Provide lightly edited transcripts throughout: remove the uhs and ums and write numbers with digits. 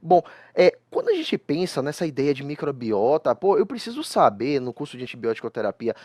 Bom, quando a gente pensa nessa ideia de microbiota, pô, eu preciso saber no curso de antibiótico-terapia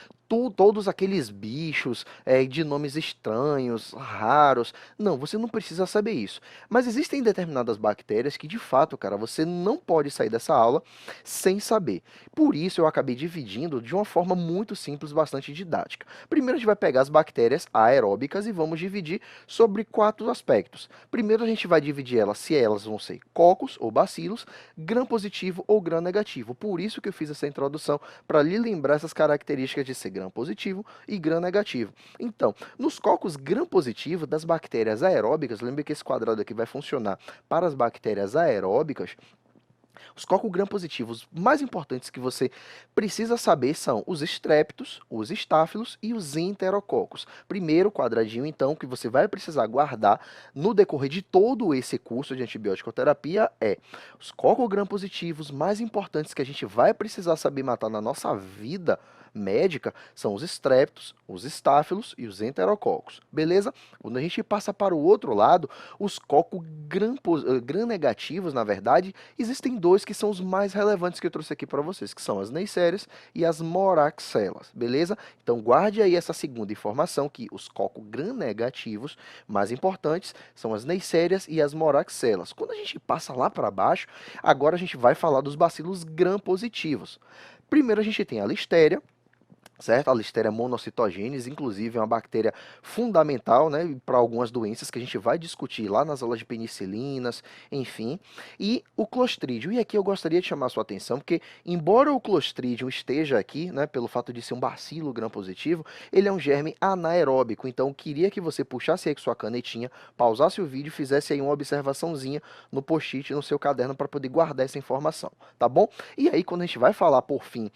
todos aqueles bichos de nomes estranhos, raros. Não, você não precisa saber isso. Mas existem determinadas bactérias que, de fato, cara, você não pode sair dessa aula sem saber. Por isso, eu acabei dividindo de uma forma muito simples, bastante didática. Primeiro, a gente vai pegar as bactérias aeróbicas e vamos dividir sobre 4 aspectos. Primeiro, a gente vai dividir elas se elas vão ser cocos ou bacilos, gram positivo ou gram negativo. Por isso que eu fiz essa introdução, para lhe lembrar essas características de ser gram positivo e gram negativo. Então, nos cocos gram positivo das bactérias aeróbicas, lembre que esse quadrado aqui vai funcionar para as bactérias aeróbicas. Os coco-gram positivos mais importantes que você precisa saber são os estréptos, os estáfilos e os enterococos. Primeiro quadradinho, então, que você vai precisar guardar no decorrer de todo esse curso de antibiótico-terapia é os coco-gram positivos mais importantes que a gente vai precisar saber matar na nossa vida médica são os estréptos, os estáfilos e os enterococos, beleza? Quando a gente passa para o outro lado, os gram negativos, na verdade, existem dois que são os mais relevantes que eu trouxe aqui para vocês, que são as neisserias e as moraxelas, beleza? Então guarde aí essa segunda informação, que os coco-gram negativos mais importantes são as neisserias e as moraxelas. Quando a gente passa lá para baixo, agora a gente vai falar dos bacilos gram positivos. Primeiro a gente tem a listéria, certo? A Listeria monocytogenes, inclusive, é uma bactéria fundamental, né, para algumas doenças que a gente vai discutir lá nas aulas de penicilinas, enfim. E o Clostridium. E aqui eu gostaria de chamar a sua atenção, porque, embora o Clostridium esteja aqui, né, pelo fato de ser um bacilo gram-positivo, ele é um germe anaeróbico. Então, eu queria que você puxasse aí com sua canetinha, pausasse o vídeo e fizesse aí uma observaçãozinha no post-it, no seu caderno, para poder guardar essa informação, tá bom? E aí, quando a gente vai falar, por fim,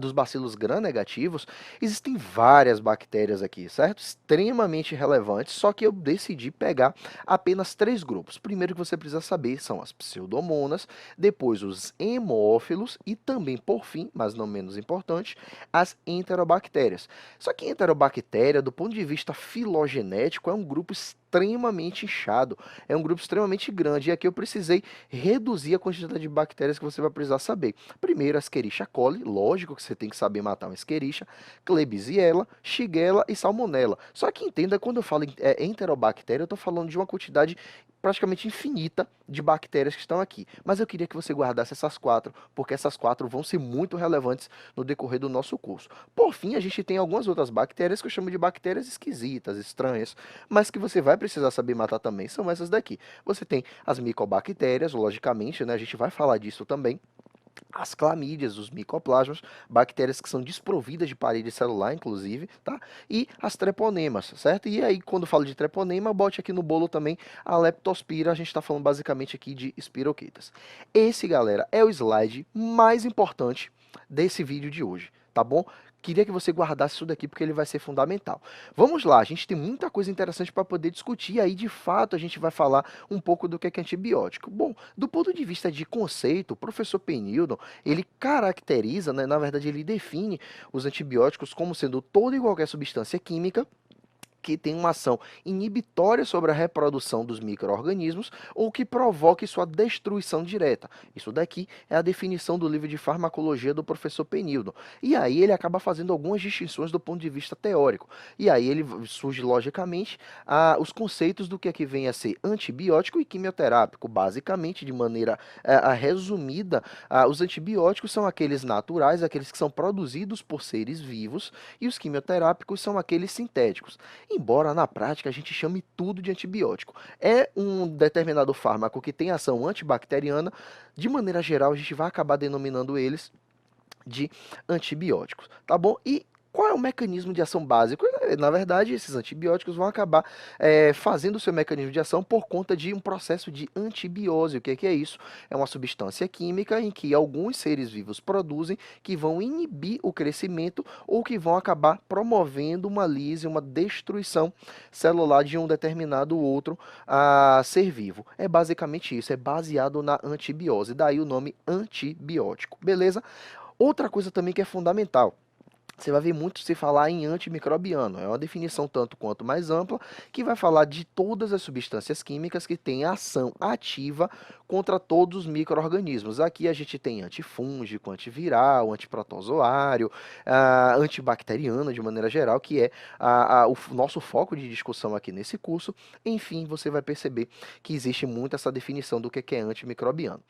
dos bacilos gram-negativos, existem várias bactérias aqui, certo? Extremamente relevantes, só que eu decidi pegar apenas 3 grupos. Primeiro que você precisa saber são as pseudomonas, depois os hemófilos e também, por fim, mas não menos importante, as enterobactérias. Só que enterobactéria, do ponto de vista filogenético, é um grupo extremamente inchado, é um grupo extremamente grande, e aqui eu precisei reduzir a quantidade de bactérias que você vai precisar saber. Primeiro, a Escherichia coli, lógico que você tem que saber matar uma Escherichia, Klebsiella, Shigella e Salmonella. Só que entenda, quando eu falo em enterobactéria, eu estou falando de uma quantidade praticamente infinita de bactérias que estão aqui. Mas eu queria que você guardasse essas 4, porque essas 4 vão ser muito relevantes no decorrer do nosso curso. Por fim, a gente tem algumas outras bactérias que eu chamo de bactérias esquisitas, estranhas, mas que você vai precisar saber matar também, são essas daqui. Você tem as micobactérias, logicamente, né? A gente vai falar disso também. As clamídias, os micoplasmas, bactérias que são desprovidas de parede celular, inclusive, tá? E as treponemas, certo? E aí, quando falo de treponema, bote aqui no bolo também a leptospira, a gente está falando basicamente aqui de espiroquetas. Esse, galera, é o slide mais importante desse vídeo de hoje, tá bom? Queria que você guardasse isso daqui porque ele vai ser fundamental. Vamos lá, a gente tem muita coisa interessante para poder discutir, e aí de fato a gente vai falar um pouco do que é antibiótico. Bom, do ponto de vista de conceito, o professor Penilton, ele caracteriza, né, na verdade ele define os antibióticos como sendo toda e qualquer substância química que tem uma ação inibitória sobre a reprodução dos micro-organismos ou que provoque sua destruição direta. Isso daqui é a definição do livro de farmacologia do professor Penilton. E aí ele acaba fazendo algumas distinções do ponto de vista teórico. E aí ele surge, logicamente, os conceitos do que é que vem a ser antibiótico e quimioterápico. Basicamente, de maneira resumida, os antibióticos são aqueles naturais, aqueles que são produzidos por seres vivos, e os quimioterápicos são aqueles sintéticos. Embora na prática a gente chame tudo de antibiótico. É um determinado fármaco que tem ação antibacteriana, de maneira geral a gente vai acabar denominando eles de antibióticos, tá bom? E qual é o mecanismo de ação básico? Na verdade, esses antibióticos vão acabar fazendo o seu mecanismo de ação por conta de um processo de antibiose. O que é isso? É uma substância química em que alguns seres vivos produzem que vão inibir o crescimento ou que vão acabar promovendo uma lise, uma destruição celular de um determinado outro ser vivo. É basicamente isso, é baseado na antibiose, daí o nome antibiótico, beleza? Outra coisa também que é fundamental. você vai ver muito se falar em antimicrobiano. É uma definição tanto quanto mais ampla, que vai falar de todas as substâncias químicas que têm ação ativa contra todos os micro-organismos. Aqui a gente tem antifúngico, antiviral, antiprotozoário, antibacteriano de maneira geral, que é o nosso foco de discussão aqui nesse curso. Enfim, você vai perceber que existe muito essa definição do que é antimicrobiano.